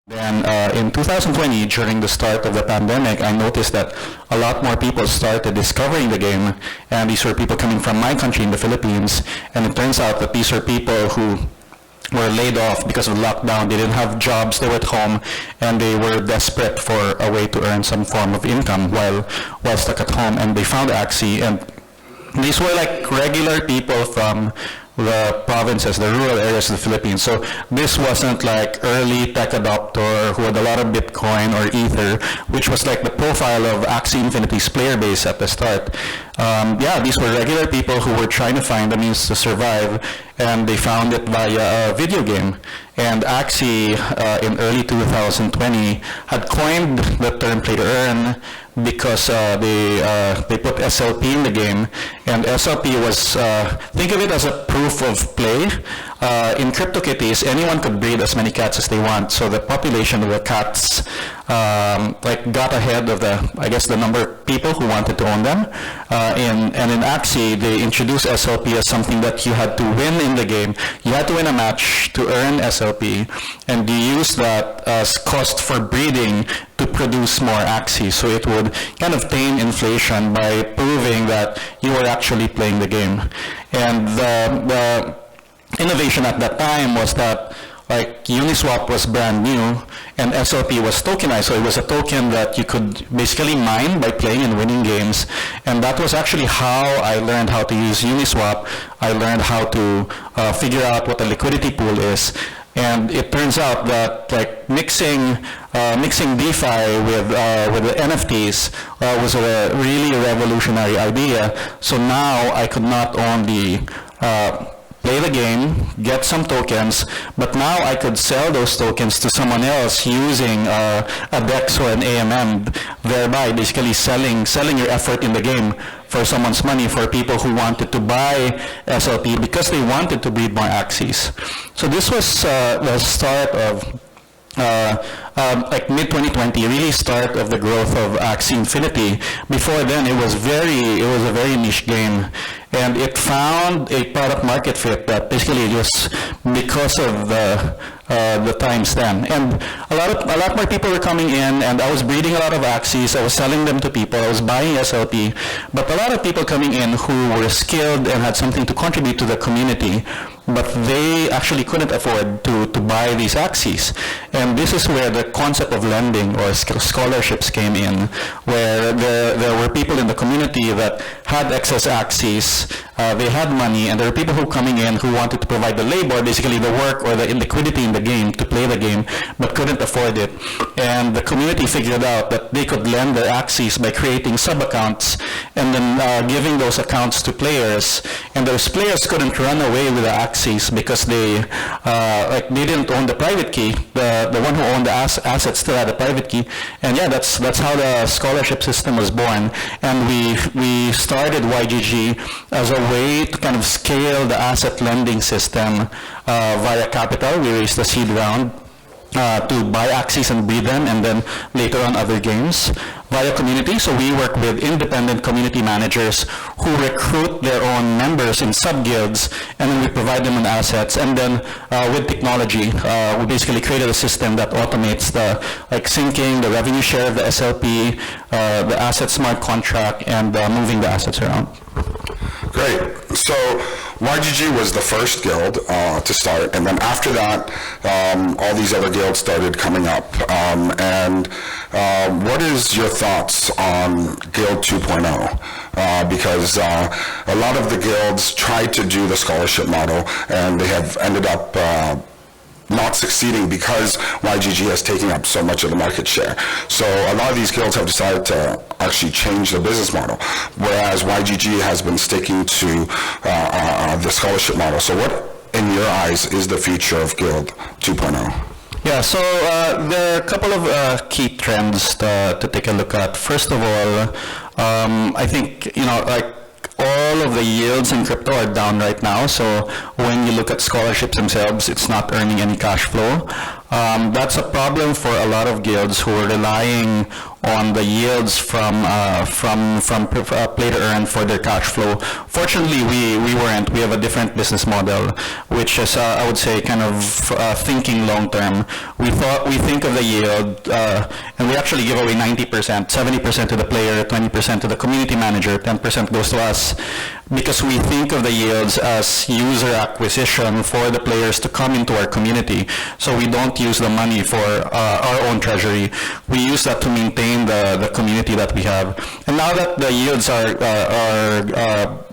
Then in 2020, during the start of the pandemic, I noticed that a lot more people started discovering the game, and these were people coming from my country in the Philippines, and it turns out that these are people who were laid off because of lockdown. They didn't have jobs, they were at home, and they were desperate for a way to earn some form of income while stuck at home, and they found Axie, and these were like regular people from the provinces, the rural areas of the Philippines. So this wasn't like early tech adopter who had a lot of Bitcoin or Ether, which was like the profile of Axie Infinity's player base at the start. Yeah, these were regular people who were trying to find a means to survive, and they found it via a video game. And Axie, in early 2020, had coined the term play to earn because they put SLP in the game, and SLP was, think of it as a proof of play. In CryptoKitties, anyone could breed as many cats as they want, so the population of the cats like got ahead of the number of people who wanted to own them. And in Axie, they introduced SLP as something that you had to win in the game. You had to win a match to earn SLP, and you use that as cost for breeding to produce more Axie. So it would kind of tame inflation by proving that you were actually playing the game. And the innovation at that time was that like Uniswap was brand new and SLP was tokenized, so it was a token that you could basically mine by playing and winning games. And that was actually how I learned how to use Uniswap. I learned how to figure out what a liquidity pool is. And it turns out that like mixing DeFi with the NFTs was a really revolutionary idea. So now I could not only play the game, get some tokens, but now I could sell those tokens to someone else using a DEX or an AMM, thereby basically selling your effort in the game for someone's money, for people who wanted to buy SLP because they wanted to breed more Axies. So this was the start of like mid-2020, really start of the growth of Axie Infinity. Before then, it was a very niche game, and it found a product market fit that basically just because of the times then. And a lot more people were coming in, and I was breeding a lot of Axies. I was selling them to people. I was buying SLP, but a lot of people coming in who were skilled and had something to contribute to the community but they actually couldn't afford to buy these axes. And this is where the concept of lending or scholarships came in, where there were people in the community that had excess axes, they had money, and there were people who coming in who wanted to provide the labor, basically the work or the liquidity in the game to play the game, but couldn't afford it. And the community figured out that they could lend their axes by creating sub-accounts and then giving those accounts to players. And those players couldn't run away with the axes because they didn't own the private key. The one who owned the assets still had a private key. And yeah, that's how the scholarship system was born. And we started YGG as a way to kind of scale the asset lending system via capital. We raised a seed round to buy axes and breed them, and then later on other games via community. So we work with independent community managers who recruit their own members in sub-guilds, and then we provide them with assets. And then with technology, we basically created a system that automates the syncing, the revenue share of the SLP, the asset smart contract, and moving the assets around. Great. So YGG was the first guild to start, and then after that, all these other guilds started coming up. What is your thoughts on Guild 2.0? Because a lot of the guilds tried to do the scholarship model, and they have ended up not succeeding because YGG has taken up so much of the market share. So a lot of these guilds have decided to actually change their business model, whereas YGG has been sticking to the scholarship model. So what, in your eyes, is the future of Guild 2.0? Yeah, so there are a couple of key trends to take a look at. First of all, I think, all of the yields in crypto are down right now, so when you look at scholarships themselves, it's not earning any cash flow. That's a problem for a lot of guilds who are relying on the yields from play to earn for their cash flow. Fortunately, we weren't. We have a different business model, which is, I would say, kind of thinking long term. We think of the yield, and we actually give away 90%, 70% to the player, 20% to the community manager, 10% goes to us, because we think of the yields as user acquisition for the players to come into our community. So we don't use the money for our own treasury. We use that to maintain the community that we have. And now that the yields are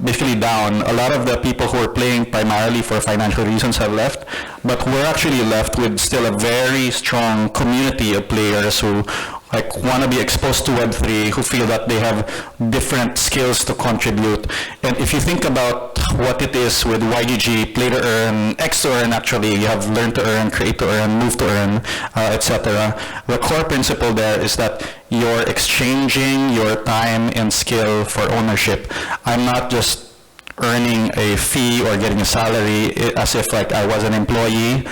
basically down, a lot of the people who are playing primarily for financial reasons have left, but we're actually left with still a very strong community of players who want to be exposed to Web3, who feel that they have different skills to contribute. And if you think about what it is with YGG, play to earn, X to earn actually, you have learn to earn, create to earn, move to earn, etc. The core principle there is that you're exchanging your time and skill for ownership. I'm not just earning a fee or getting a salary as if I was an employee.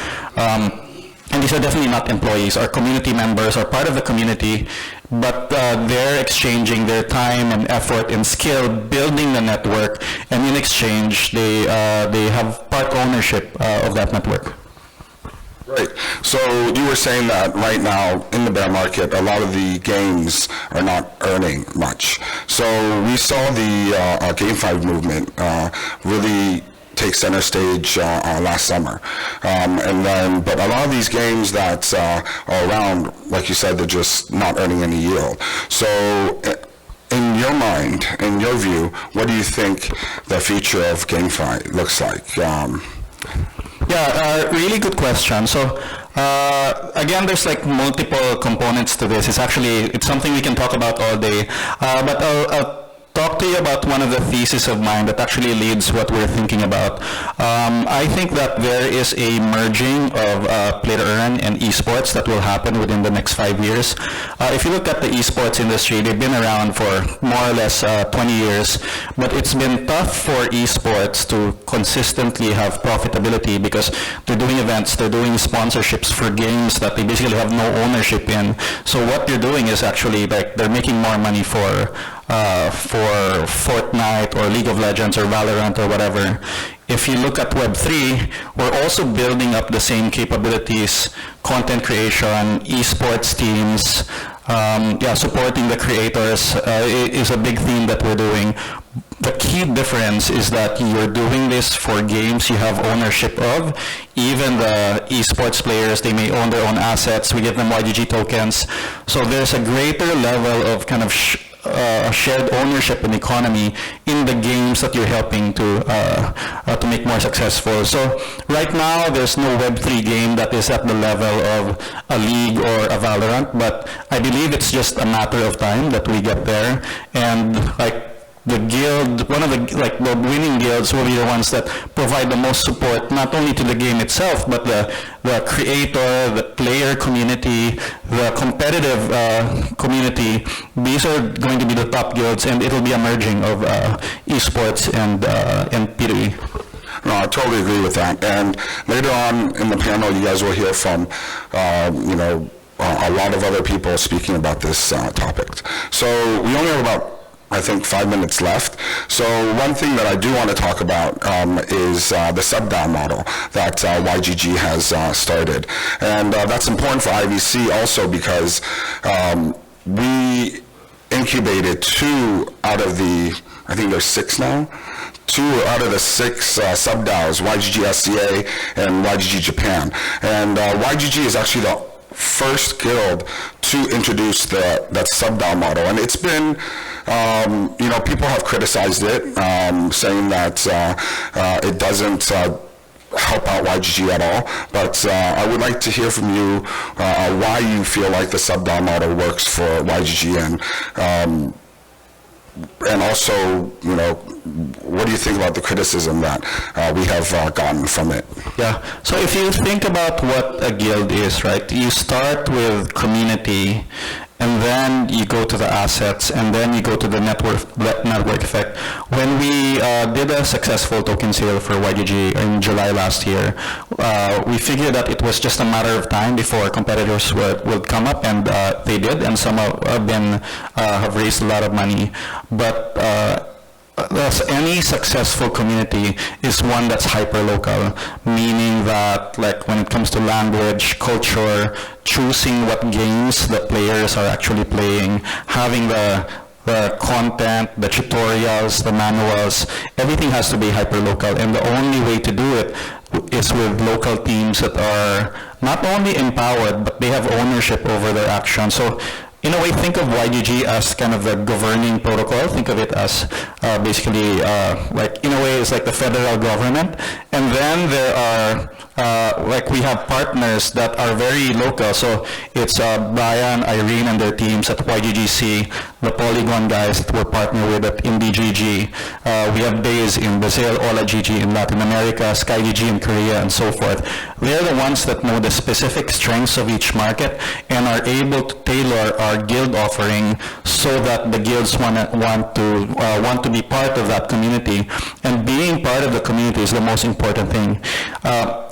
And these are definitely not employees. Our community members are part of the community, but they're exchanging their time and effort and skill building the network, and in exchange, they have part ownership of that network. Right. So you were saying that right now in the bear market, a lot of the games are not earning much. So we saw the GameFi movement really take center stage last summer, but a lot of these games that are around, like you said, they're just not earning any yield. So in your mind, in your view, what do you think the future of GameFi looks like? Yeah, really good question. So again, there's multiple components to this. It's something we can talk about all day, but I'll talk to you about one of the theses of mine that actually leads what we're thinking about. I think that there is a merging of play to earn and esports that will happen within the next 5 years. If you look at the esports industry, they've been around for more or less 20 years, but it's been tough for esports to consistently have profitability because they're doing events, they're doing sponsorships for games that they basically have no ownership in. So what they're doing is actually they're making more money for Fortnite or League of Legends or Valorant or whatever. If you look at Web3, we're also building up the same capabilities, content creation, esports teams, yeah, supporting the creators is a big theme that we're doing. The key difference is that you're doing this for games you have ownership of. Even the esports players, they may own their own assets. We give them YGG tokens. So there's a greater level of kind of shared ownership and economy in the games that you're helping to make more successful. So right now, there's no Web3 game that is at the level of a League or a Valorant, but I believe it's just a matter of time that we get there. And like the guild, one of the the winning guilds will be the ones that provide the most support, not only to the game itself, but the creator, the player community, the competitive community. These are going to be the top guilds, and it'll be a merging of esports and P2E. No, I totally agree with that. And later on in the panel, you guys will hear from, a lot of other people speaking about this topic. So we only have about, I think, 5 minutes left. So one thing that I do want to talk about is the sub-DAO model that YGG has started. And that's important for IVC also because we incubated 2 out of the, I think there's 6 now, 2 out of the 6 sub-DAOs, YGG SCA and YGG Japan. And YGG is actually the first guild to introduce that sub-DAO model, and it's been, people have criticized it, saying that it doesn't help out YGG at all. But I would like to hear from you why you feel like the sub-DAO model works for YGG, and also, what do you think about the criticism that we have gotten from it? Yeah, so if you think about what a guild is, right, you start with community, and then you go to the assets, and then you go to the network effect. When we did a successful token sale for YGG in July last year, we figured that it was just a matter of time before competitors would come up, and they did, and some of them have raised a lot of money. But any successful community is one that's hyper-local, meaning that like when it comes to language, culture, choosing what games the players are actually playing, having the content, the tutorials, the manuals, everything has to be hyper-local, and the only way to do it is with local teams that are not only empowered, but they have ownership over their actions. So in a way, think of YGG as kind of the governing protocol. Think of it as basically, in a way, it's like the federal government. And then there are, we have partners that are very local. So it's Brian, Irene, and their teams at YGGC, the Polygon guys that we're partnered with at IndieGG. We have Days in Brazil, OlaGG in Latin America, SkyGG in Korea, and so forth. They're the ones that know the specific strengths of each market and are able to tailor our guild offering so that the guilds want to be part of that community. And being part of the community is the most important thing.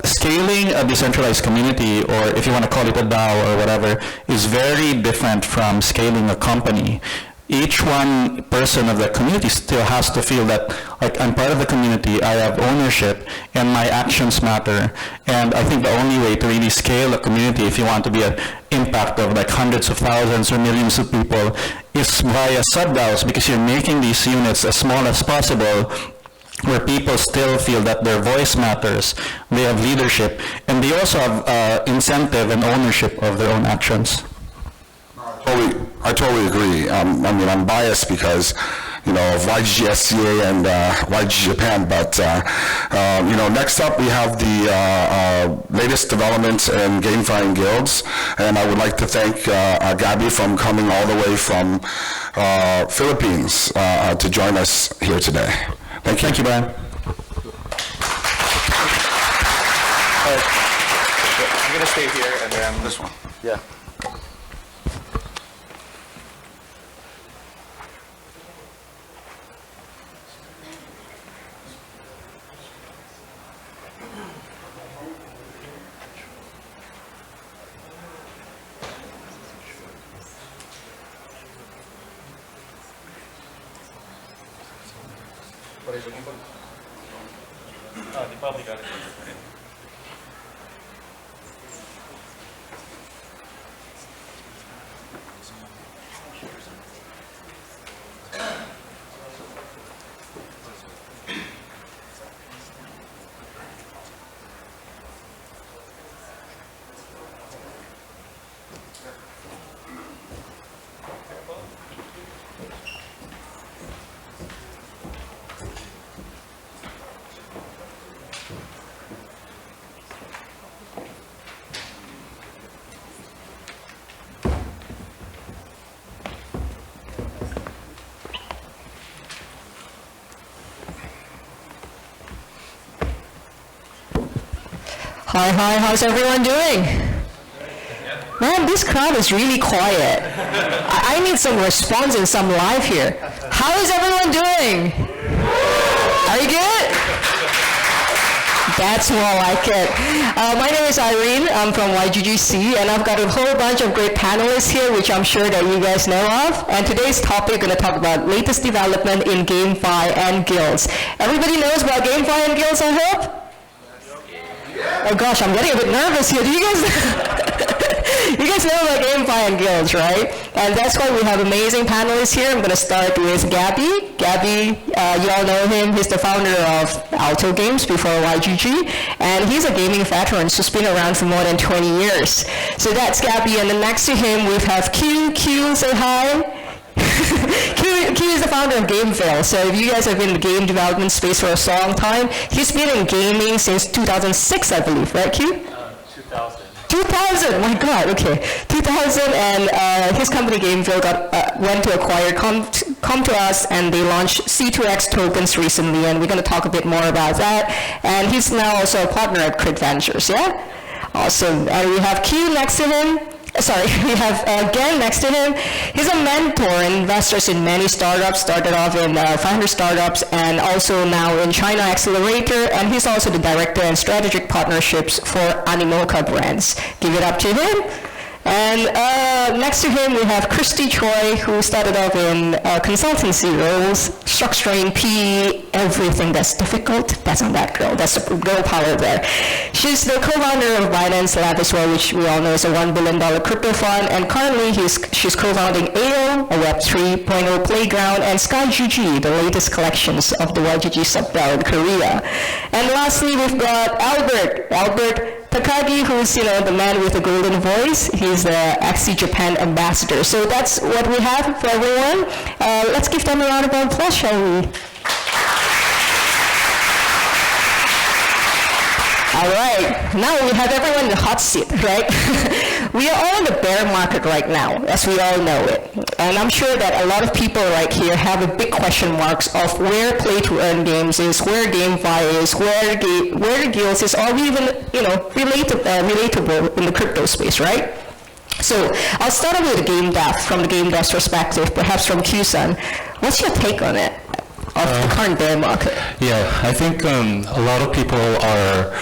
Scaling a decentralized community, or if you want to call it a DAO or whatever, is very different from scaling a company. Each one person of the community still has to feel that, like, I'm part of the community, I have ownership, and my actions matter. And I think the only way to really scale a community, if you want to be an impact of like hundreds of thousands or millions of people, is via sub-DAOs, because you're making these units as small as possible, where people still feel that their voice matters, they have leadership, and they also have incentive and ownership of their own actions. I totally agree. I'm biased because, of YGG SCA and YGG Japan, but, next up we have the latest developments in GameFi and guilds, and I would like to thank Gabby from coming all the way from Philippines to join us here today. Thank you. Thank you, Brian. I'm going to stay here and then This one. Yeah. What are you looking for? The public got it. Hi, hi, how's everyone doing? Man, this crowd is really quiet. I need some response and some life here. How is everyone doing? Are you good? That's more like it. My name is Irene. I'm from YGGC, and I've got a whole bunch of great panelists here, which I'm sure that you guys know of. And today's topic, we're going to talk about latest development in GameFi and guilds. Everybody knows about GameFi and guilds, I hope? Oh gosh, I'm getting a bit nervous here. Do you guys you guys know about GameFi and guilds, right? And that's why we have amazing panelists here. I'm going to start with Gabby. Gabby, you all know him. He's the founder of Alto Games before YGG, and he's a gaming veteran, so he's been around for more than 20 years. So that's Gabby, and then next to him we have Q. Q, say hi. Q is the founder of GameFi. So if you guys have been in the game development space for a long time, he's been in gaming since 2006, I believe, right, Q? 2000, my God, okay. 2000, and his company GameFi went to acquire come to us, and they launched C2X tokens recently, and we're going to talk a bit more about that. And he's now also a partner at Crit Ventures, yeah? Awesome. And we have Q next to him. Sorry, we have Gen next to him. He's a mentor and investors in many startups, started off in 500 startups, and also now in China Accelerator, and he's also the director and strategic partnerships for Animoca brands. Give it up to him. And next to him, we have Christy Choi, who started off in consultancy roles, structuring PE, everything that's difficult, that's on that girl. That's the girl power there. She's the co-founder of Binance Lab as well, which we all know is a $1 billion crypto fund. And currently, she's co-founding AO, a Web 3.0 playground, and SkyGG, the latest collections of the YGG sub-DAO in Korea. And lastly, we've got Albert Takagi, who's the man with the golden voice. He's the XC Japan ambassador. So that's what we have for everyone. Let's give them a round of applause, shall we? All right, now we have everyone in the hot seat, right? We are all in the bear market right now, as we all know it. And I'm sure that a lot of people right here have a big question marks of where play-to-earn games is, where GameFi is, where the guilds is, are we even, relatable in the crypto space, right? So I'll start off with the game dev, from the game dev's perspective, perhaps from Q-san. What's your take on it? Of the current bear market? Yeah, I think a lot of people are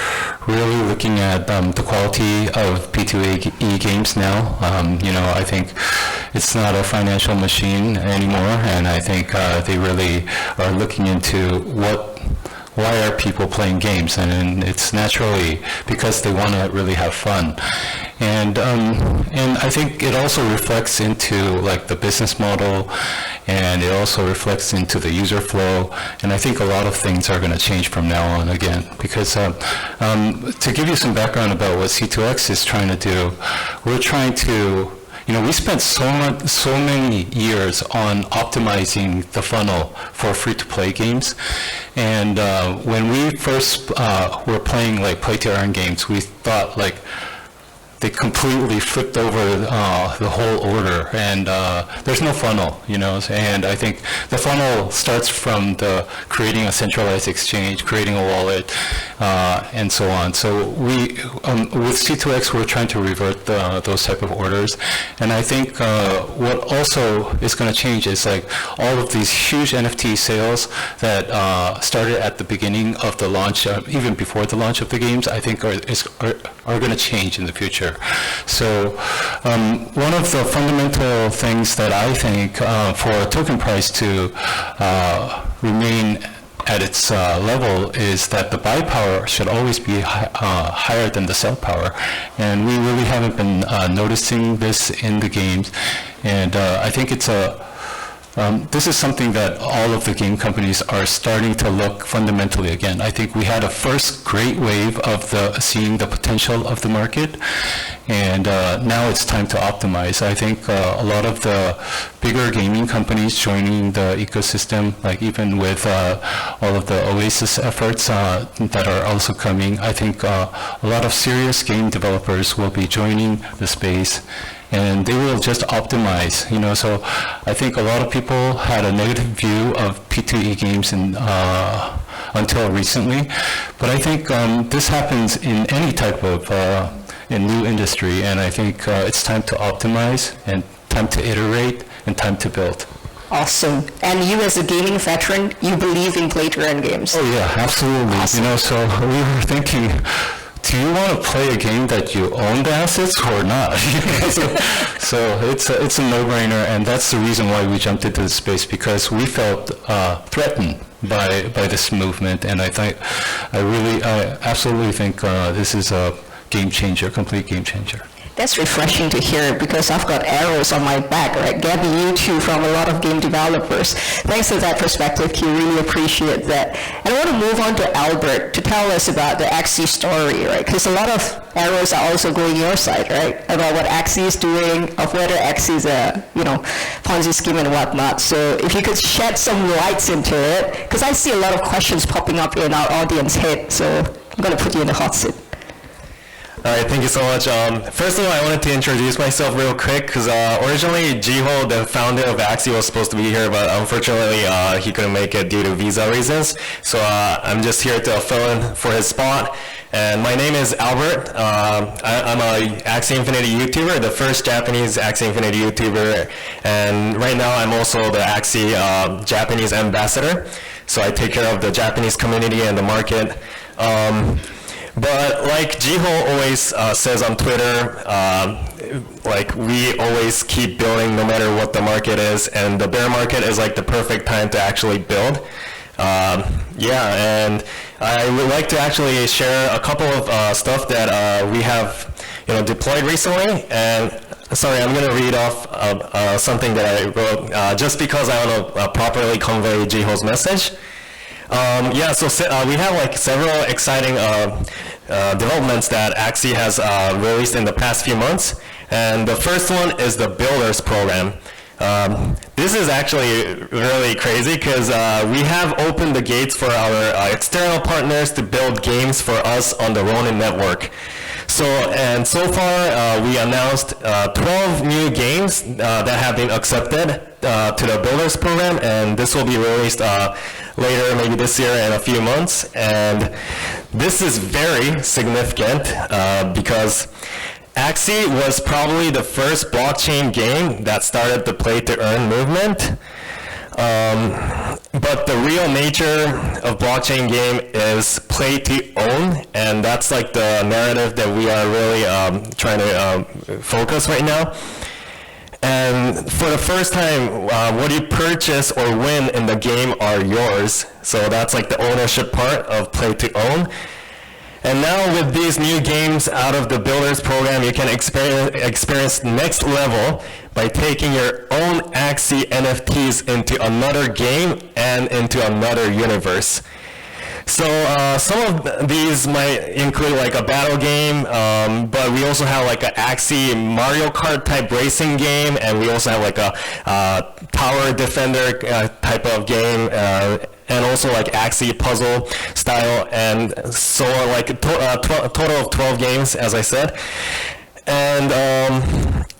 really looking at the quality of P2E games now. I think it's not a financial machine anymore, and I think they really are looking into why are people playing games, and it's naturally because they want to really have fun. And I think it also reflects into the business model, and it also reflects into the user flow. And I think a lot of things are going to change from now on again. Because to give you some background about what C2X is trying to do, we're trying to, we spent so many years on optimizing the funnel for free-to-play games. And when we first were playing play-to-earn games, we thought they completely flipped over the whole order, and there's no funnel, and I think the funnel starts from creating a centralized exchange, creating a wallet, and so on. So we, with C2X, we're trying to revert those type of orders, and I think what also is going to change is all of these huge NFT sales that started at the beginning of the launch, even before the launch of the games, I think are going to change in the future. So one of the fundamental things that I think for a token price to remain at its level is that the buy power should always be higher than the sell power. And we really haven't been noticing this in the games. And I think it's this is something that all of the game companies are starting to look fundamentally again. I think we had a first great wave of seeing the potential of the market, and now it's time to optimize. I think a lot of the bigger gaming companies joining the ecosystem, even with all of the Oasis efforts that are also coming, I think a lot of serious game developers will be joining the space. and they will just optimize, so I think a lot of people had a negative view of P2E games until recently, but I think this happens in any type of in new industry, and I think it's time to optimize and time to iterate and time to build. Awesome. And you as a gaming veteran, you believe in play-to-earn games? Oh yeah, absolutely. Awesome. So we were thinking, do you want to play a game that you own the assets or not? So it's a no-brainer, and that's the reason why we jumped into the space, because we felt threatened by this movement, and I absolutely think this is a game changer, complete game changer. That's refreshing to hear, because I've got arrows on my back, right? Gabby, you too, from a lot of game developers. Thanks for that perspective, Q. Really appreciate that. And I want to move on to Albert to tell us about the Axie story, right? Because a lot of arrows are also going your side, right? About what Axie is doing, of whether Axie is a, Ponzi scheme and whatnot. So if you could shed some lights into it, because I see a lot of questions popping up in our audience head. So I'm going to put you in the hot seat. All right, thank you so much. First of all, I wanted to introduce myself real quick, because originally Jiho, the founder of Axie, was supposed to be here, but unfortunately he couldn't make it due to visa reasons. So I'm just here to fill in for his spot. And my name is Albert. I'm a Axie Infinity YouTuber, the first Japanese Axie Infinity YouTuber. And right now I'm also the Axie Japanese ambassador. So I take care of the Japanese community and the market. But like Jiho always says on Twitter, we always keep building no matter what the market is, and the bear market is like the perfect time to actually build. And I would like to actually share a couple of stuff that we have deployed recently. And sorry, I'm going to read off something that I wrote just because I want to properly convey Jiho's message. We have several exciting developments that Axie has released in the past few months, and the first one is the Builders Program. This is actually really crazy, because we have opened the gates for our external partners to build games for us on the Ronin network. So far we announced 12 new games that have been accepted to the Builders Program, and this will be released later, maybe this year, in a few months. And this is very significant because Axie was probably the first blockchain game that started the play-to-earn movement. But the real nature of blockchain game is play to own, and that's like the narrative that we are really trying to focus right now. And for the first time, what you purchase or win in the game are yours. So that's like the ownership part of play to own. And now with these new games out of the Builders Program, you can experience next level by taking your own Axie NFTs into another game and into another universe. So some of these might include like a battle game, but we also have like an Axie Mario Kart type racing game, and we also have like a tower defender type of game, and also like Axie puzzle style, and so like a total of 12 games, as I said. And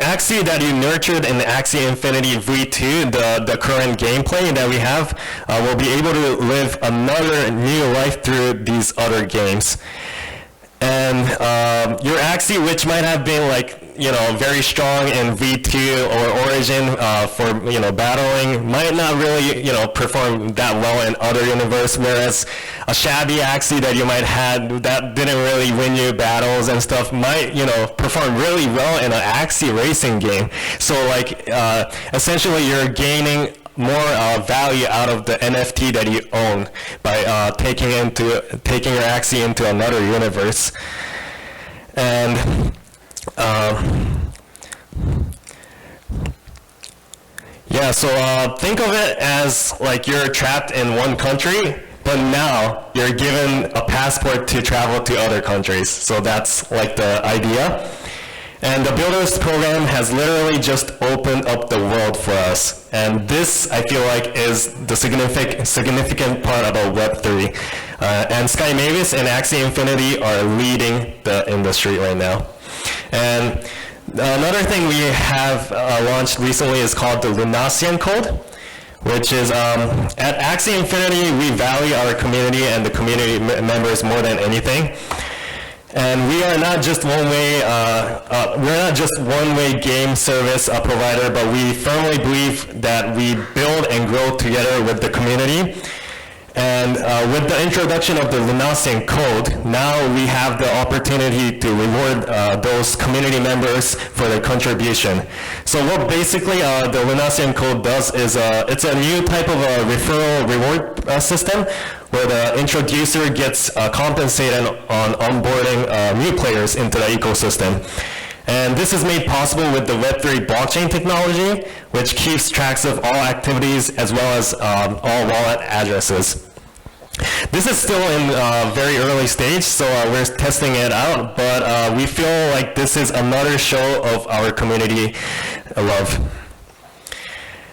Axie that you nurtured in the Axie Infinity V2, the current gameplay that we have, will be able to live another new life through these other games. And your Axie, which might have been like, very strong in V2 or Origin for, battling, might not really, perform that well in other universe, whereas a shabby Axie that you might have that didn't really win you battles and stuff might, perform really well in an Axie racing game. So like, essentially you're gaining more value out of the NFT that you own by taking your Axie into another universe. And so think of it as like you're trapped in one country, but now you're given a passport to travel to other countries. So that's like the idea. And the Builders Program has literally just opened up the world for us. And this, I feel like, is the significant part about Web3. And Sky Mavis and Axie Infinity are leading the industry right now. And Another thing we have launched recently is called the Lunasian Code, which is at Axie Infinity, we value our community and the community members more than anything. And we are not just one-way game service provider, but we firmly believe that we build and grow together with the community. And with the introduction of the Lunasian Code, now we have the opportunity to reward those community members for their contribution. So what basically the Lunasian Code does is it's a new type of a referral reward system where the introducer gets compensated on onboarding new players into the ecosystem. And this is made possible with the Web3 blockchain technology, which keeps tracks of all activities as well as all wallet addresses. This is still in very early stage, so we're testing it out, but we feel like this is another show of our community love.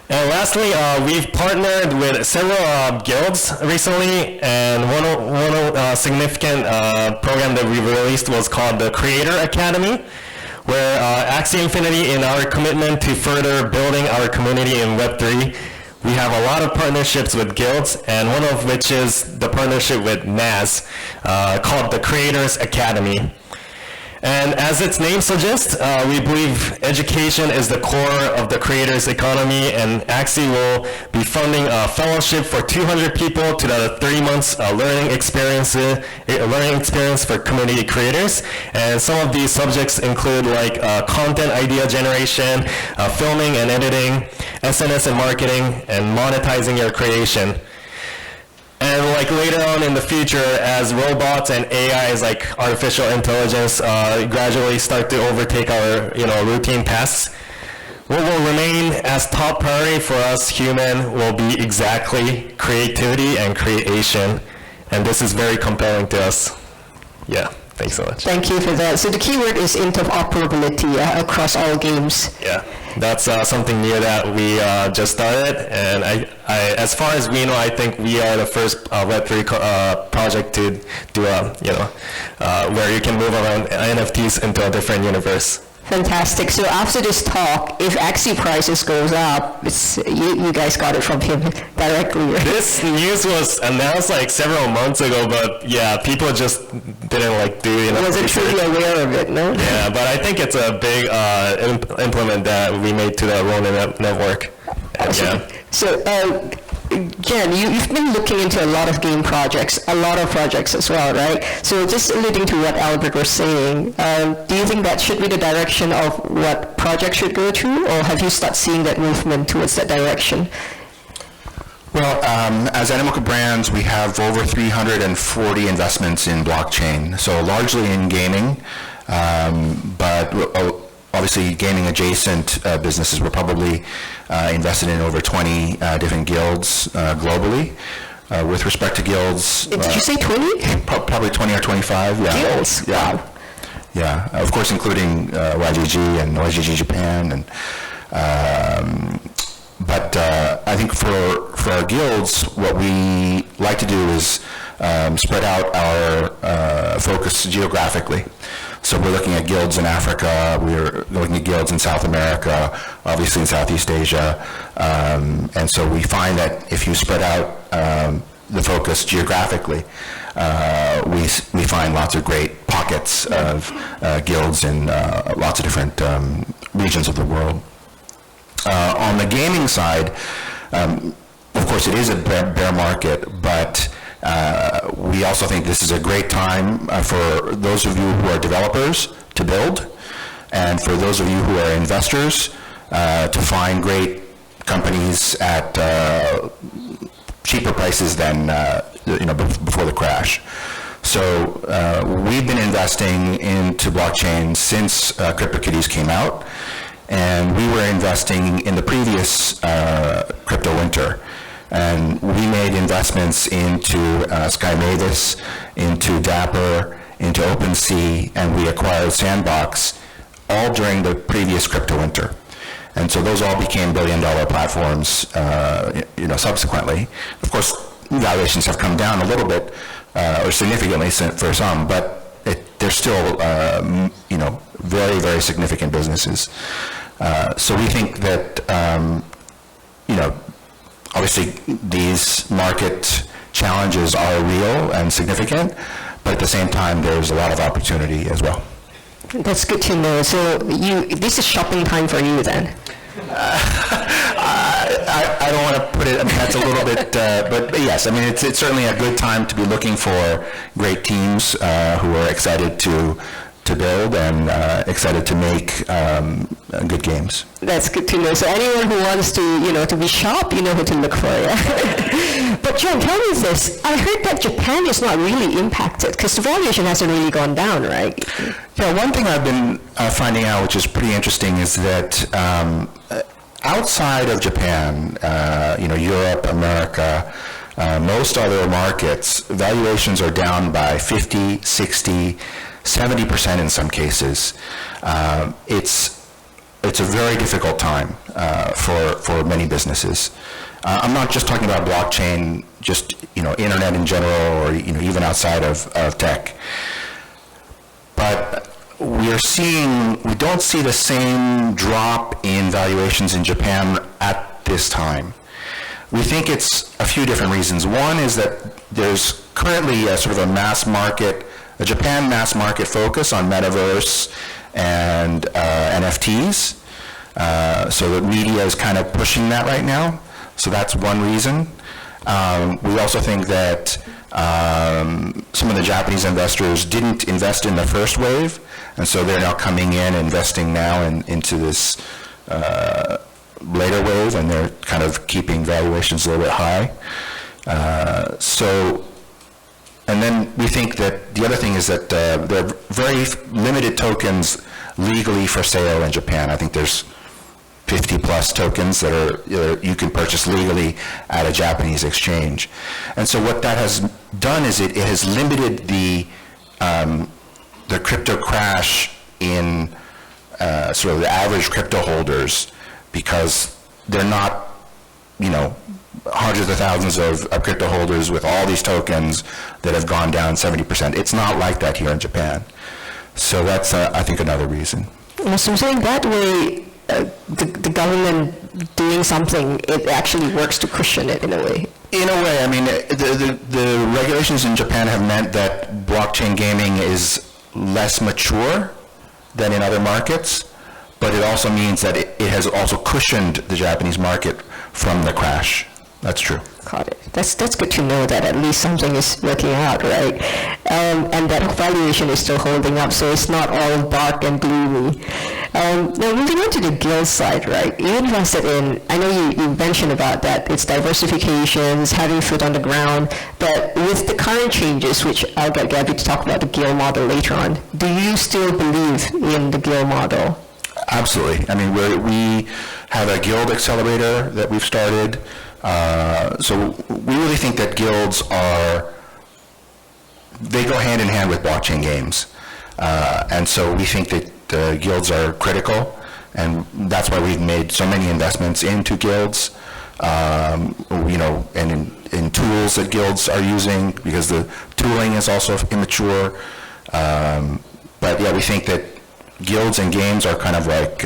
And lastly, we've partnered with several guilds recently, and one significant program that we released was called the Creator Academy, where Axie Infinity, in our commitment to further building our community in Web3, we have a lot of partnerships with guilds, and one of which is the partnership with NAS, called the Creators Academy. And as its name suggests, we believe education is the core of the creators economy, and Axie will be funding a fellowship for 200 people to the 3 months learning experience for community creators. And some of these subjects include like content idea generation, filming and editing, SNS and marketing, and monetizing your creation. And like later on in the future, as robots and AIs like artificial intelligence gradually start to overtake our routine tasks, what will remain as top priority for us human will be exactly creativity and creation. And this is very compelling to us. Yeah, thanks so much. Thank you for that. So the keyword is interoperability across all games. Yeah, that's something new that we just started, and as far as we know, I think we are the first Web3 project to do where you can move around NFTs into a different universe. Fantastic. So after this talk, if Axie prices goes up, you guys got it from him directly, right? This news was announced like several months ago, but yeah, people just didn't do enough. Wasn't truly aware of it, no? Yeah, but I think it's a big implement that we made to the Ronin network. Yeah. So, Jen, you've been looking into a lot of game projects, a lot of projects as well, right? So just alluding to what Albert was saying, do you think that should be the direction of what projects should go through, or have you started seeing that movement towards that direction? Well, as Animoca Brands, we have over 340 investments in blockchain, so largely in gaming, but obviously gaming adjacent businesses. We're probably invested in over 20 different guilds globally. With respect to guilds... Did you say 20? Probably 20 or 25, yeah. Guilds? Yeah. Wow. Yeah, of course including YGG and YGG Japan. And but I think for our guilds, what we like to do is spread out our focus geographically. So we're looking at guilds in Africa, we're looking at guilds in South America, obviously in Southeast Asia, and so we find that if you spread out the focus geographically, we find lots of great pockets of guilds in lots of different regions of the world. On the gaming side, of course it is a bear market, but we also think this is a great time for those of you who are developers to build, and for those of you who are investors to find great companies at cheaper prices than before the crash. So we've been investing into blockchain since CryptoKitties came out, and we were investing in the previous crypto winter. And we made investments into Sky Mavis, into Dapper, into OpenSea, and we acquired Sandbox all during the previous crypto winter. And so those all became billion-dollar platforms, subsequently. Of course, valuations have come down a little bit, or significantly for some, but they're still, very, very significant businesses. So we think that, obviously these market challenges are real and significant, but at the same time, there's a lot of opportunity as well. That's good to know. So this is shopping time for you then? I don't want to put it, that's a little bit, but yes, it's certainly a good time to be looking for great teams who are excited to build and excited to make good games. That's good to know. So anyone who wants to, to be sharp, you know who to look for, yeah? But John, tell me this. I heard that Japan is not really impacted because the valuation hasn't really gone down, right? Yeah, one thing I've been finding out, which is pretty interesting, is that outside of Japan, Europe, America, most other markets, valuations are down by 50, 60, 70% in some cases. It's a very difficult time for many businesses. I'm not just talking about blockchain, just internet in general, or even outside of tech. But we don't see the same drop in valuations in Japan at this time. We think it's a few different reasons. One is that there's currently a sort of a Japan mass market focus on metaverse and NFTs. So the media is kind of pushing that right now. So that's one reason. We also think that some of the Japanese investors didn't invest in the first wave, and so they're now coming in, investing now into this later wave, and they're kind of keeping valuations a little bit high. And then we think that the other thing is that there are very limited tokens legally for sale in Japan. I think there's 50 plus tokens that you can purchase legally at a Japanese exchange. And so what that has done is it has limited the crypto crash in sort of the average crypto holders, because they're not, hundreds of thousands of crypto holders with all these tokens that have gone down 70%. It's not like that here in Japan. So that's, I think, another reason. So saying that way, the government doing something, it actually works to cushion it in a way. In a way, the regulations in Japan have meant that blockchain gaming is less mature than in other markets, but it also means that it has also cushioned the Japanese market from the crash. That's true. Got it. That's good to know that at least something is working out, right? And that valuation is still holding up, so it's not all dark and gloomy. Now, moving on to the guild side, right? You invested in, I know you mentioned about that, it's diversifications, having foot on the ground, but with the current changes, which I'll get Gabby to talk about the guild model later on, do you still believe in the guild model? Absolutely. We have a guild accelerator that we've started. So we really think that guilds they go hand in hand with blockchain games. And so we think that guilds are critical, and that's why we've made so many investments into guilds, and in tools that guilds are using, because the tooling is also immature. But yeah, we think that guilds and games are kind of like,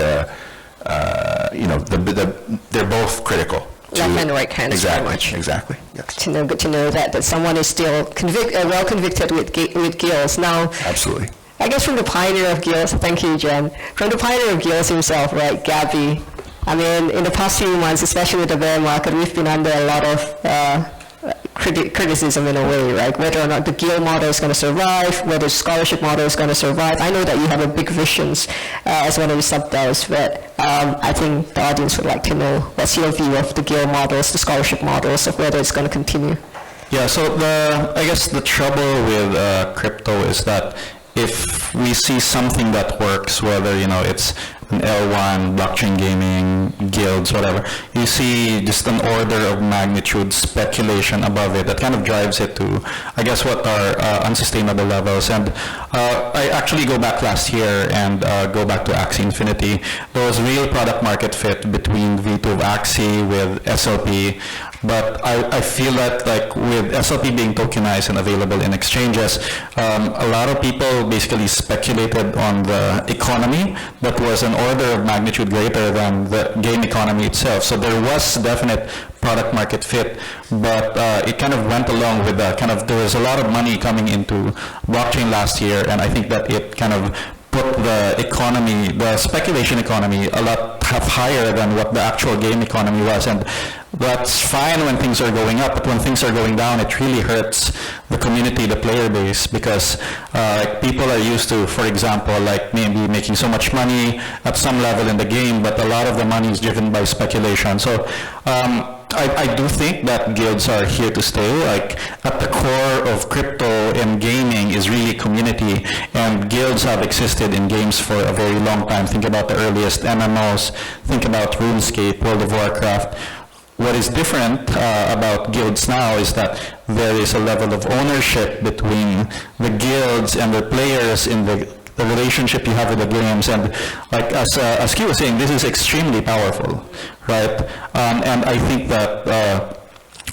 they're both critical. Left and right hands. Exactly. Yes. Good to know that someone is still well convicted with guilds. Now, absolutely. I guess from the pioneer of guilds, thank you, Jen. From the pioneer of guilds himself, right, Gabby. In the past few months, especially with the bear market, we've been under a lot of criticism in a way, right? Whether or not the guild model is going to survive, whether the scholarship model is going to survive. I know that you have a big visions as one of the sub-DAOs, but I think the audience would like to know what's your view of the guild models, the scholarship models, of whether it's going to continue. Yeah, so I guess the trouble with crypto is that if we see something that works, whether it's an L1, blockchain gaming, guilds, whatever, you see just an order of magnitude speculation above it that kind of drives it to, I guess, what are unsustainable levels. And I actually go back last year and go back to Axie Infinity. There was real product market fit between V2 of Axie with SLP. But I feel that like with SLP being tokenized and available in exchanges, a lot of people basically speculated on the economy that was an order of magnitude greater than the game economy itself. So there was definite product market fit, but it kind of went along with the there was a lot of money coming into blockchain last year, and I think that it kind of put the economy, the speculation economy, a lot higher than what the actual game economy was. And that's fine when things are going up, but when things are going down, it really hurts the community, the player base, because people are used to, for example, like maybe making so much money at some level in the game, but a lot of the money is driven by speculation. So I do think that guilds are here to stay. Like at the core of crypto and gaming is really community, and guilds have existed in games for a very long time. Think about the earliest MMOs, think about RuneScape, World of Warcraft. What is different about guilds now is that there is a level of ownership between the guilds and the players in the relationship you have with the games. And like as Q was saying, this is extremely powerful, right? And I think that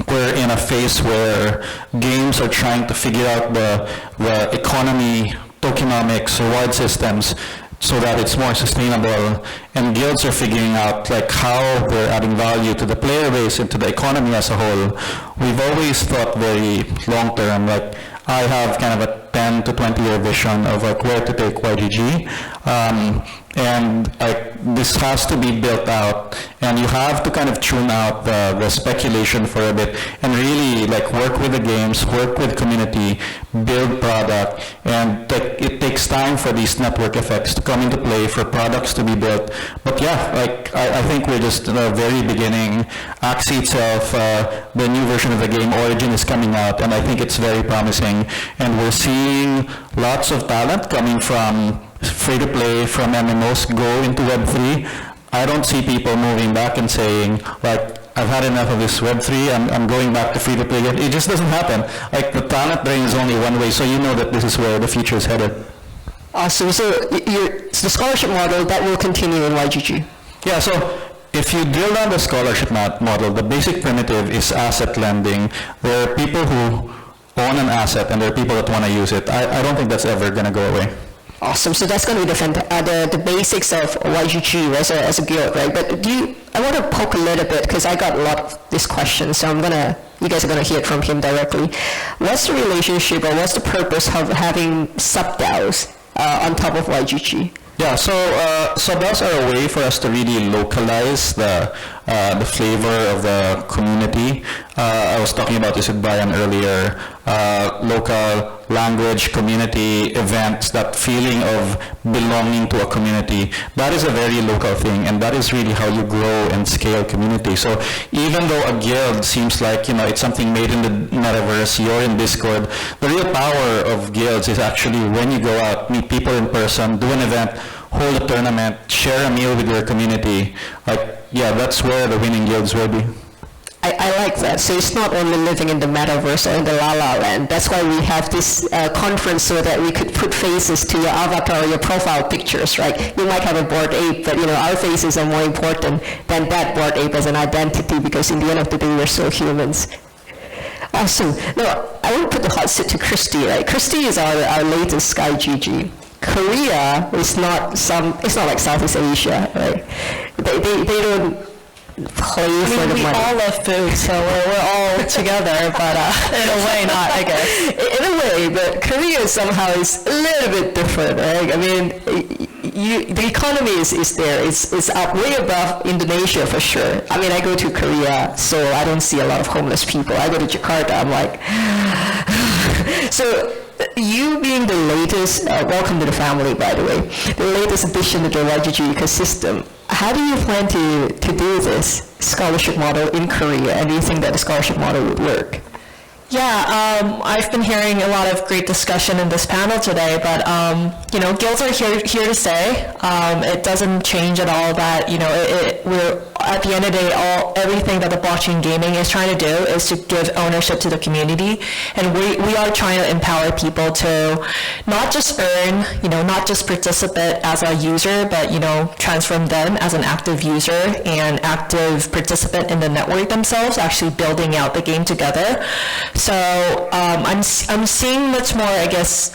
we're in a phase where games are trying to figure out the economy, tokenomics, reward systems, so that it's more sustainable, and guilds are figuring out like how they're adding value to the player base and to the economy as a whole. We've always thought very long term, like I have kind of a 10 to 20 year vision of like where to take YGG, and like this has to be built out, and you have to kind of tune out the speculation for a bit and really like work with the games, work with community, build product, and like it takes time for these network effects to come into play, for products to be built. But yeah, like I think we're just in the very beginning. Axie itself, the new version of the game Origin is coming out, and I think it's very promising, and we're seeing lots of talent coming from free-to-play, from MMOs go into Web3. I don't see people moving back and saying, like, I've had enough of this Web3, I'm going back to free-to-play. It just doesn't happen. Like, the talent drain is only one way, so you know that this is where the future is headed. Awesome. So the scholarship model, that will continue in YGG? Yeah, so if you drill down the scholarship model, the basic primitive is asset lending. There are people who own an asset, and there are people that want to use it. I don't think that's ever going to go away. Awesome. So that's going to be the basics of YGG as a guild, right? But I want to poke a little bit, because I got a lot of these questions, so you guys are going to hear it from him directly. What's the relationship, or what's the purpose of having sub-DAOs on top of YGG? Yeah, so sub-DAOs are a way for us to really localize the flavor of the community. I was talking about this with Brian earlier. Local language, community, events, that feeling of belonging to a community, that is a very local thing, and that is really how you grow and scale community. So even though a guild seems like, it's something made in the metaverse, you're in Discord, the real power of guilds is actually when you go out, meet people in person, do an event, hold a tournament, share a meal with your community. Like, yeah, that's where the winning guilds will be. I like that. So it's not only living in the metaverse or in the La La Land. That's why we have this conference, so that we could put faces to your avatar or your profile pictures, right? You might have a Bored Ape, but our faces are more important than that Bored Ape as an identity, because in the end of the day, we're still humans. Awesome. Now, I want to put the hot seat to Christy, right? Christy is our latest Sky GG. Korea is it's not like Southeast Asia, right? They don't play for the we money. all love food, so we're all together, but in a way not, I guess. In a way, but Korea somehow is a little bit different, right? I mean, the economy is there. It's up way above Indonesia for sure. I mean, I go to Korea, so I don't see a lot of homeless people. I go to Jakarta, I'm like, so you being the latest, welcome to the family, by the way, the latest addition to the YGG ecosystem, how do you plan to do this scholarship model in Korea, and do you think that the scholarship model would work? Yeah, I've been hearing a lot of great discussion in this panel today, but guilds are here to stay. It doesn't change at all that we're at the end of the day, everything that the blockchain gaming is trying to do is to give ownership to the community, and we are trying to empower people to not just earn, not just participate as a user, but transform them as an active user and active participant in the network themselves, actually building out the game together. So I'm seeing much more, I guess,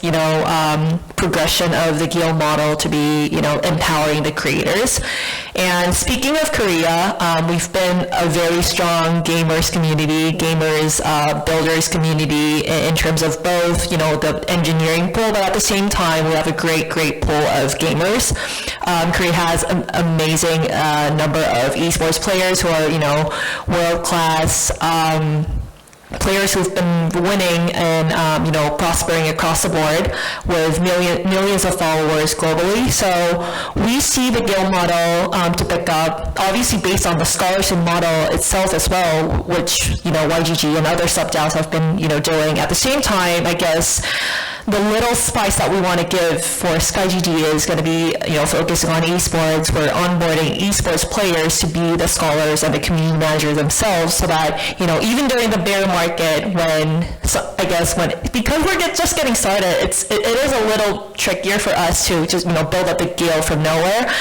progression of the guild model to be, empowering the creators. And speaking of Korea, we've been a very strong gamers community, builders community in terms of both, the engineering pool, but at the same time, we have a great pool of gamers. Korea has an amazing number of esports players who are, world-class players who've been winning and prospering across the board with millions of followers globally. So we see the guild model to pick up, obviously based on the scholarship model itself as well, which YGG and other sub-DAOs have been doing. At the same time, I guess the little spice that we want to give for SkyGG is going to be focusing on esports. We're onboarding esports players to be the scholars and the community manager themselves, so that even during the bear market, because we're just getting started, it is a little trickier for us to just build up the guild from nowhere.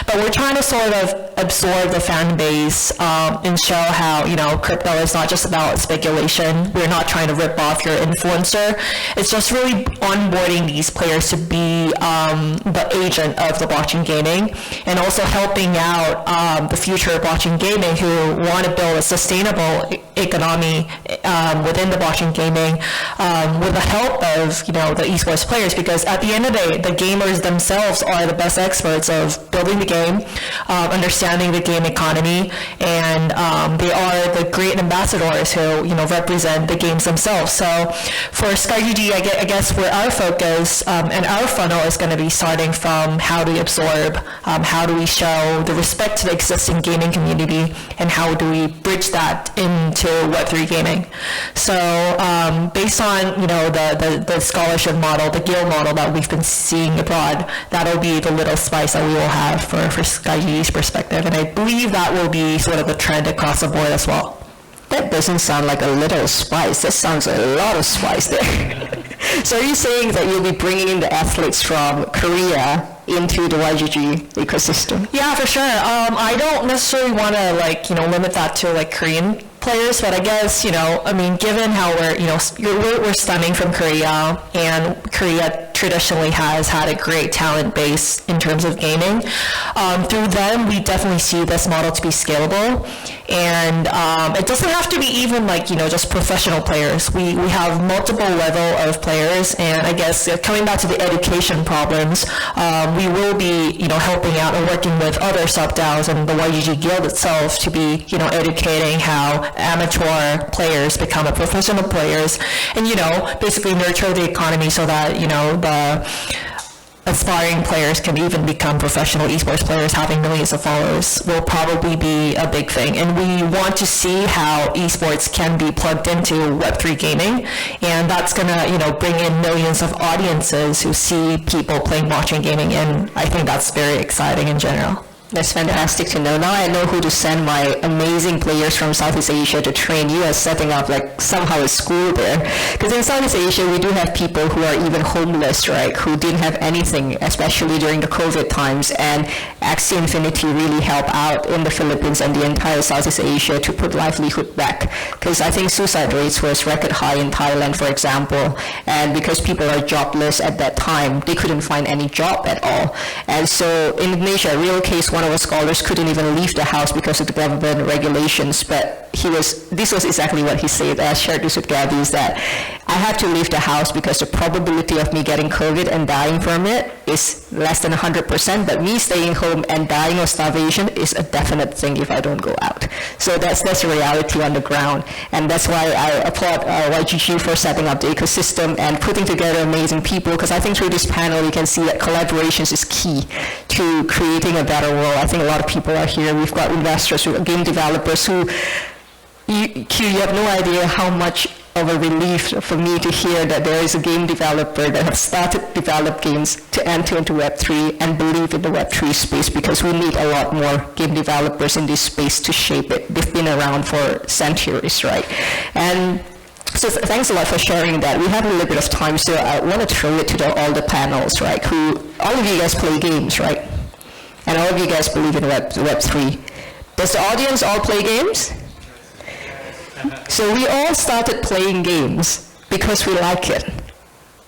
But we're trying to sort of absorb the fan base and show how crypto is not just about speculation. We're not trying to rip off your influencer. It's just really onboarding these players to be the agent of the blockchain gaming, and also helping out the future of blockchain gaming who want to build a sustainable economy within the blockchain gaming with the help of the esports players, because at the end of the day, the gamers themselves are the best experts of building the game, understanding the game economy, and they are the great ambassadors who represent the games themselves. So for SkyGG, I guess where our focus and our funnel is going to be starting from how do we absorb, how do we show the respect to the existing gaming community, and how do we bridge that into Web3 gaming. So based on the scholarship model, the guild model that we've been seeing abroad, that'll be the little spice that we will have for SkyGG's perspective, and I believe that will be sort of a trend across the board as well. That doesn't sound like a little spice. That sounds like a lot of spice there. So are you saying that you'll be bringing in the athletes from Korea into the YGG ecosystem? Yeah, for sure. I don't necessarily want to limit that to Korean players, but I guess given how we're stemming from Korea, and Korea traditionally has had a great talent base in terms of gaming. Through them, we definitely see this model to be scalable, and it doesn't have to be even just professional players. We have multiple level of players, and I guess coming back to the education problems, we will be helping out and working with other sub-DAOs and the YGG Guild itself to be educating how amateur players become a professional players, and basically nurture the economy so that the aspiring players can even become professional esports players. Having millions of followers will probably be a big thing, and we want to see how esports can be plugged into Web3 gaming, and that's gonna bring in millions of audiences who see people playing blockchain gaming, and I think that's very exciting in general. That's fantastic to know. Now I know who to send my amazing players from Southeast Asia to train you as setting up somehow a school there. Because in Southeast Asia, we do have people who are even homeless, right? Who didn't have anything, especially during the COVID times. And Axie Infinity really helped out in the Philippines and the entire Southeast Asia to put livelihood back. Because I think suicide rates was record high in Thailand, for example. And because people are jobless at that time, they couldn't find any job at all. And so in Indonesia, real case, one of our scholars couldn't even leave the house because of the government regulations, but this was exactly what he said. I shared this with Gabby, is that I had to leave the house because the probability of me getting COVID and dying from it is less than 100%, but me staying home and dying of starvation is a definite thing if I don't go out. So that's the reality on the ground, and that's why I applaud YGG for setting up the ecosystem and putting together amazing people, because I think through this panel you can see that collaborations is key to creating a better world. I think a lot of people are here. We've got investors, game developers who, you have no idea how much of a relief for me to hear that there is a game developer that has started to develop games to enter into Web3 and believe in the Web3 space, because we need a lot more game developers in this space to shape it. They've been around for centuries, right? And so thanks a lot for sharing that. We have a little bit of time, so I want to throw it to all the panels, right? All of you guys play games, right? And all of you guys believe in Web3. Does the audience all play games? So we all started playing games because we like it,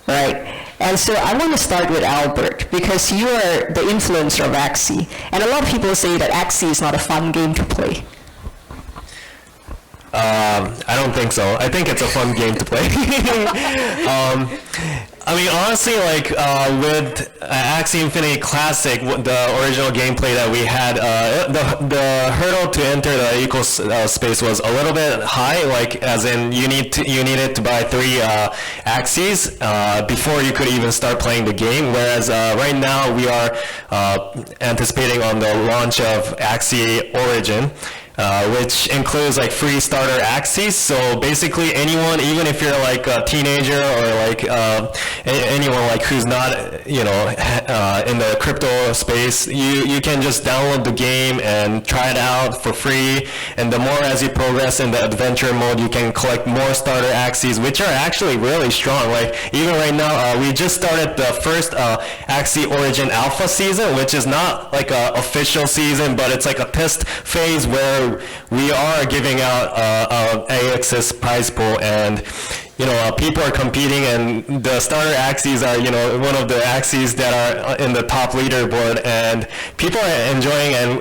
right? And so I want to start with Albert, because you are the influencer of Axie. And a lot of people say that Axie is not a fun game to play. I don't think so. I think it's a fun game to play. I mean, honestly, like with Axie Infinity Classic, the original gameplay that we had, the hurdle to enter the eco-space was a little bit high. Like, as in, you needed to buy 3 Axies before you could even start playing the game. Whereas right now we are anticipating on the launch of Axie Origin. Which includes like free starter Axies. So basically anyone, even if you're like a teenager or like anyone like who's not, you know, in the crypto space, you can just download the game and try it out for free. And the more as you progress in the adventure mode, you can collect more starter Axies, which are actually really strong. Like even right now, we just started the first Axie Origin Alpha season, which is not like an official season, but it's like a test phase where we are giving out AXS prize pool, and you know, people are competing, and the starter Axies are, you know, one of the Axies that are in the top leaderboard, and people are enjoying, and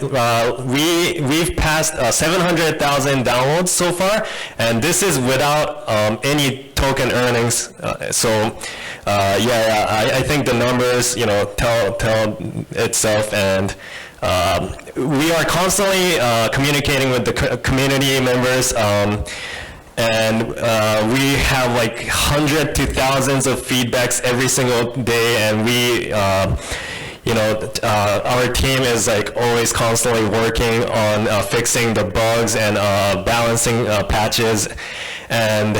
we've passed 700,000 downloads so far, and this is without any token earnings. I think the numbers, you know, tell itself, and we are constantly communicating with the community members, and we have like hundreds to thousands of feedbacks every single day, and we our team is like always constantly working on fixing the bugs and balancing patches. And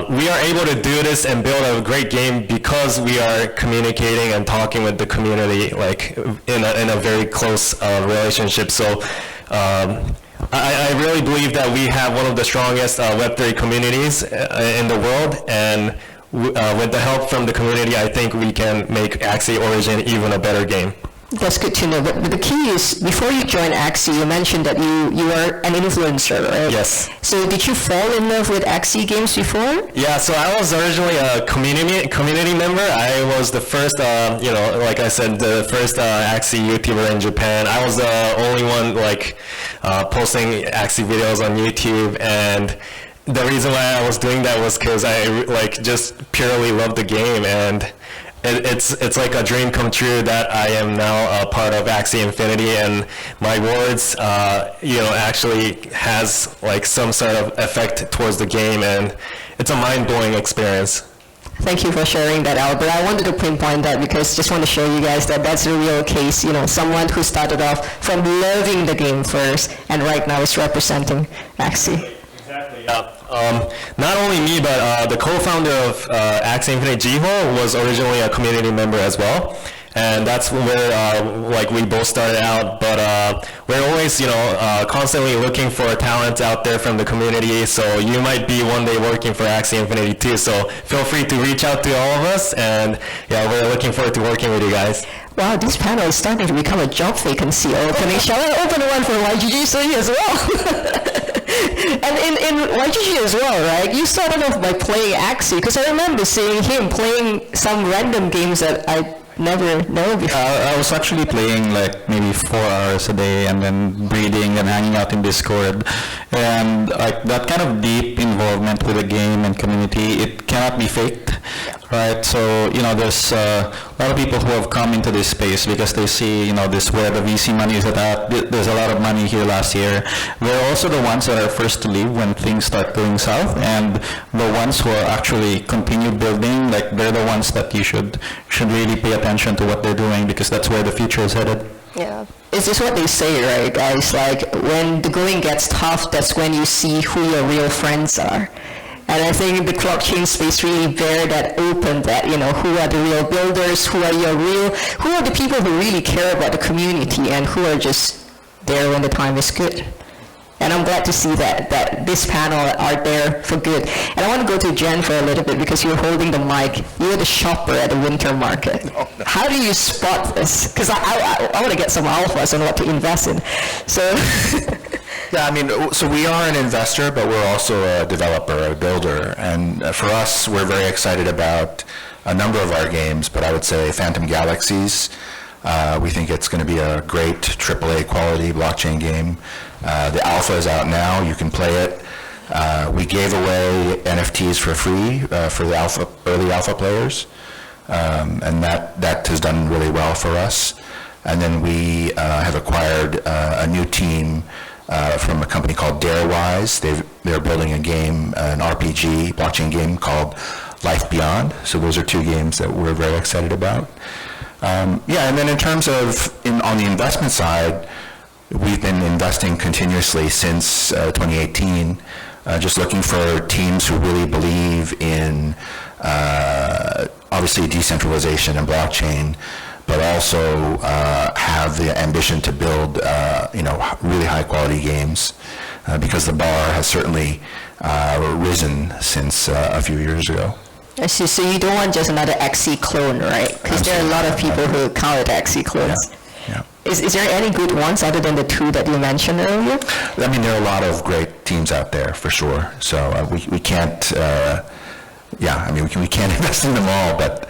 we are able to do this and build a great game because we are communicating and talking with the community, like in a very close relationship. So I really believe that we have one of the strongest Web3 communities in the world, and with the help from the community, I think we can make Axie Origin even a better game. That's good to know. But the key is, before you joined Axie, you mentioned that you are an influencer, right? Yes. So did you fall in love with Axie games before? Yeah, so I was originally a community member. I was the first, like I said, the first Axie YouTuber in Japan. I was the only one like posting Axie videos on YouTube, and the reason why I was doing that was because I like just purely loved the game, and it's like a dream come true that I am now a part of Axie Infinity, and my words, actually has like some sort of effect towards the game, and it's a mind-blowing experience. Thank you for sharing that, Albert. I wanted to pinpoint that because just want to show you guys that that's a real case. You know, someone who started off from loving the game first, and right now is representing Axie. Exactly. Yeah. Not only me, but the co-founder of Axie Infinite, Jiho, was originally a community member as well, and that's where like we both started out. But we're always, constantly looking for talent out there from the community. So you might be one day working for Axie Infinity too. So feel free to reach out to all of us, and yeah, we're looking forward to working with you guys. Wow, this panel is starting to become a job vacancy opening. Shall I open one for YGGC as well? And in YGG as well, right? You started off by playing Axie, because I remember seeing him playing some random games that I never know before. I was actually playing like maybe 4 hours a day, and then breeding and hanging out in Discord. And like that kind of deep involvement with the game and community, it cannot be faked, right? So, there's a lot of people who have come into this space because they see, this where the VC money is at. There's a lot of money here last year. They're also the ones that are first to leave when things start going south, and the ones who are actually continue building, like they're the ones that you should really pay attention to what they're doing, because that's where the future is headed. Yeah. It's just what they say, right, guys? Like, when the going gets tough, that's when you see who your real friends are. And I think the blockchain space really bear that open, that, who are the real builders, who are the people who really care about the community, and who are just there when the time is good. And I'm glad to see that this panel are there for good. And I want to go to Jen for a little bit, because you're holding the mic. You're the shopper at the winter market. Oh, no. How do you spot this? Because I want to get some alphas on what to invest in. So, Yeah, I mean, so we are an investor, but we're also a developer, a builder. And for us, we're very excited about a number of our games, but I would say Phantom Galaxies. We think it's going to be a great AAA quality blockchain game. The alpha is out now. You can play it. We gave away NFTs for free for the early alpha players, and that has done really well for us. And then we have acquired a new team from a company called Darewise. They're building a game, an RPG blockchain game called Life Beyond. So those are two games that we're very excited about. Yeah, and then in terms of on the investment side, we've been investing continuously since 2018, just looking for teams who really believe in obviously decentralization and blockchain, but also have the ambition to build really high quality games, because the bar has certainly risen since a few years ago. I see. So you don't want just another XC clone, right? Because there are a lot of people who count it XC clones. Yeah. Is there any good ones other than the two that you mentioned earlier? I mean, there are a lot of great teams out there for sure. So we can't, we can't invest in them all, but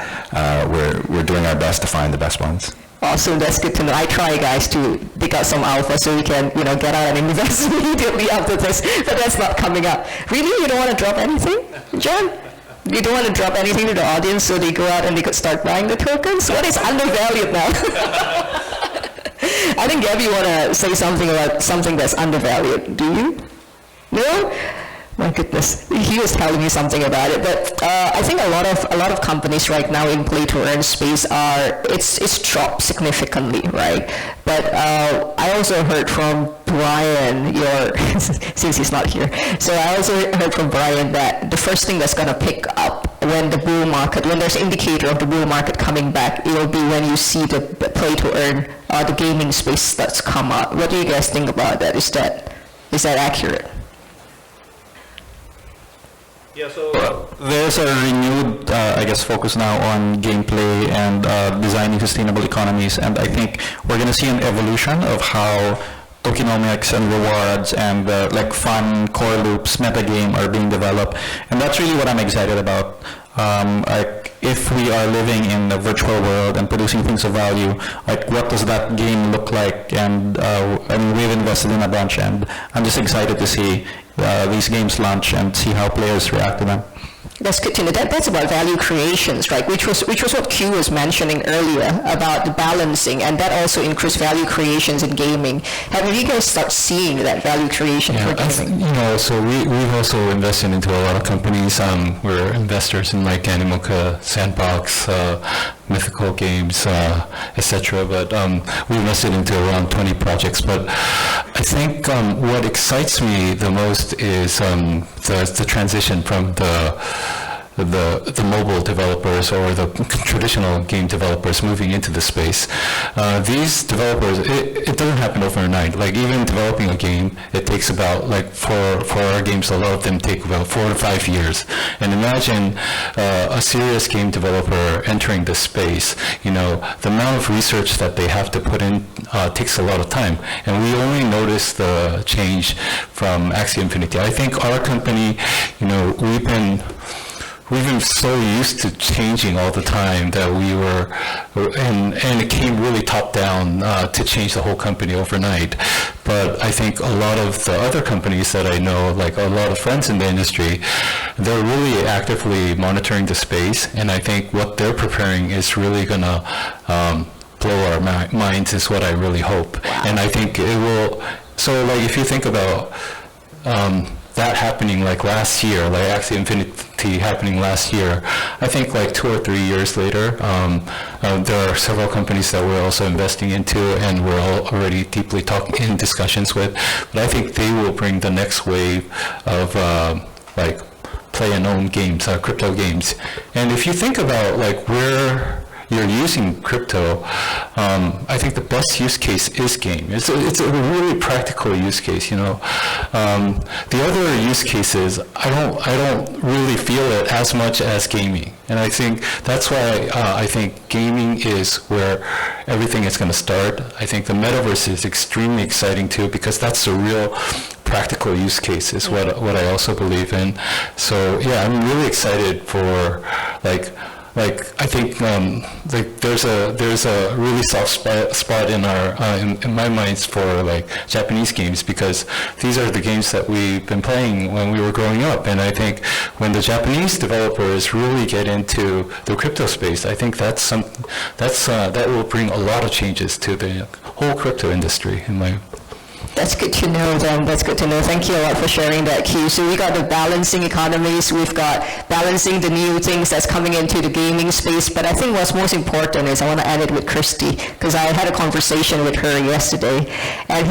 we're doing our best to find the best ones. Awesome, that's good to know. I try, guys, to dig out some alpha so we can, get out and invest immediately after this, but that's not coming up. Really? You don't want to drop anything, John? You don't want to drop anything to the audience so they go out and they could start buying the tokens? What is undervalued now? I think Gabby, you want to say something about something that's undervalued. Do you? No? My goodness, he was telling me something about it, but I think a lot of companies right now in play to earn space it's dropped significantly, right? But I also heard from Brian, since he's not here, so I also heard from Brian that the first thing that's going to pick up when there's an indicator of the bull market coming back, it'll be when you see the play to earn, the gaming space starts come up. What do you guys think about that? Is that accurate? Yeah, so There's a renewed, focus now on gameplay and designing sustainable economies, and I think we're going to see an evolution of how tokenomics and rewards and fun core loops, metagame are being developed, and that's really what I'm excited about. If we are living in a virtual world and producing things of value, what does that game look like? And we've invested in a bunch, and I'm just excited to see these games launch and see how players react to them. That's good to know. That's about value creations, right? Which was what Q was mentioning earlier about the balancing, and that also increased value creations in gaming. Have you guys start seeing that value creation for gaming? So we've also invested into a lot of companies. We're investors in like Animalca, Sandbox, Mythical Games, etc. But we invested into around 20 projects. But I think what excites me the most is the transition from the mobile developers or the traditional game developers moving into the space. These developers, it doesn't happen overnight. Like even developing a game, it takes about for our games, a lot of them take about 4 to 5 years. And imagine a serious game developer entering the space. The amount of research that they have to put in takes a lot of time. And we only notice the change from Axie Infinity. I think our company, we've been so used to changing all the time that and it came really top down to change the whole company overnight. But I think a lot of the other companies that I know, like a lot of friends in the industry, they're really actively monitoring the space, and I think what they're preparing is really gonna blow our minds, is what I really hope. Wow. And I think it will. So if you think about that happening last year, Axie Infinity happening last year, I think 2 or 3 years later, there are several companies that we're also investing into and we're already deeply in discussions with, but I think they will bring the next wave of play and own games, crypto games. And if you think about like where you're using crypto, I think the best use case is game. It's a really practical use case, you know. The other use cases, I don't really feel it as much as gaming, and I think that's why I think gaming is where everything is going to start. I think the metaverse is extremely exciting too, because that's a real practical use case is what I also believe in. So yeah, I'm really excited for like I think like there's a really soft spot in our in my minds for like Japanese games, because these are the games that we've been playing when we were growing up, and I think when the Japanese developers really get into the crypto space, I think that will bring a lot of changes to the whole crypto industry in my. That's good to know, then. That's good to know. Thank you a lot for sharing that, Q. So we got the balancing economies, we've got balancing the new things that's coming into the gaming space, but I think what's most important is I want to end it with Christy, because I had a conversation with her yesterday, and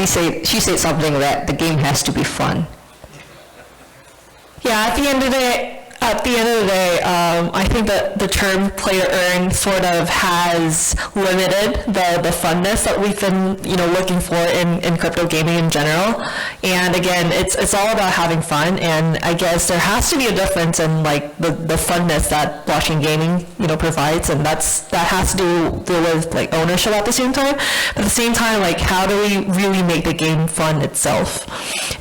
she said something that the game has to be fun. Yeah, at the end of the day, I think that the term play to earn sort of has limited the funness that we've been, looking for in crypto gaming in general. And again, it's all about having fun, and I guess there has to be a difference in like the funness that blockchain gaming, provides, and that has to do with like ownership at the same time. But at the same time, like how do we really make the game fun itself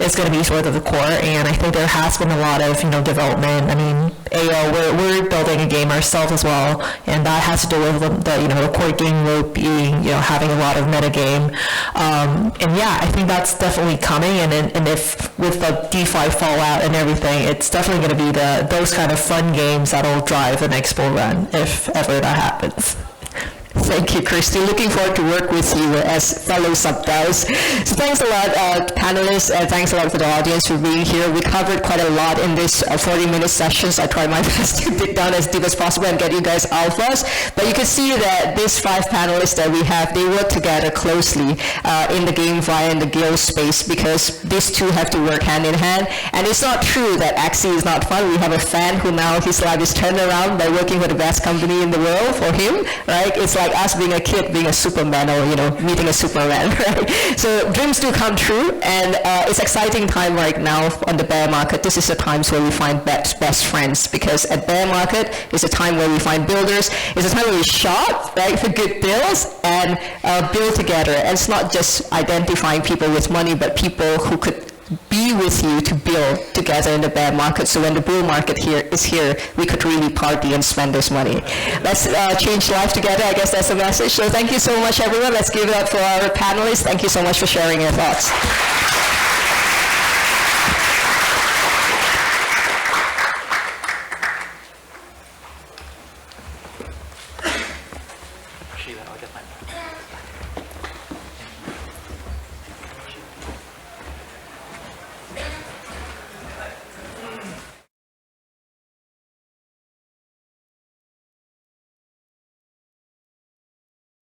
is going to be sort of the core, and I think there has been a lot of, development. I mean, AO, we're building a game ourselves as well, and that has to do with the core game loop being, having a lot of metagame. And yeah, I think that's definitely coming, and if with the DeFi fallout and everything, it's definitely going to be those kind of fun games that'll drive the next bull run, if ever that happens. Thank you, Christy. Looking forward to work with you as fellow subdials. So thanks a lot, panelists, and thanks a lot for the audience for being here. We covered quite a lot in this 40-minute session, so I tried my best to dig down as deep as possible and get you guys alphas. But you can see that these 5 panelists that we have, they work together closely in the GameFi and the guild space, because these two have to work hand in hand. And it's not true that Axie is not fun. We have a fan who now his life is turned around by working for the best company in the world for him, right? It's like us being a kid being a Superman, or meeting a Superman, right? So dreams do come true, and it's exciting time right now on the bear market. This is the times where we find best friends, because at bear market is a time where we find builders. It's a time where we shop, right, for good deals and build together. And it's not just identifying people with money, but people who could be with you to build together in the bear market. So when the bull market is here, we could really party and spend this money. Let's change life together. I guess that's the message. So thank you so much, everyone. Let's give it up for our panelists. Thank you so much for sharing your thoughts.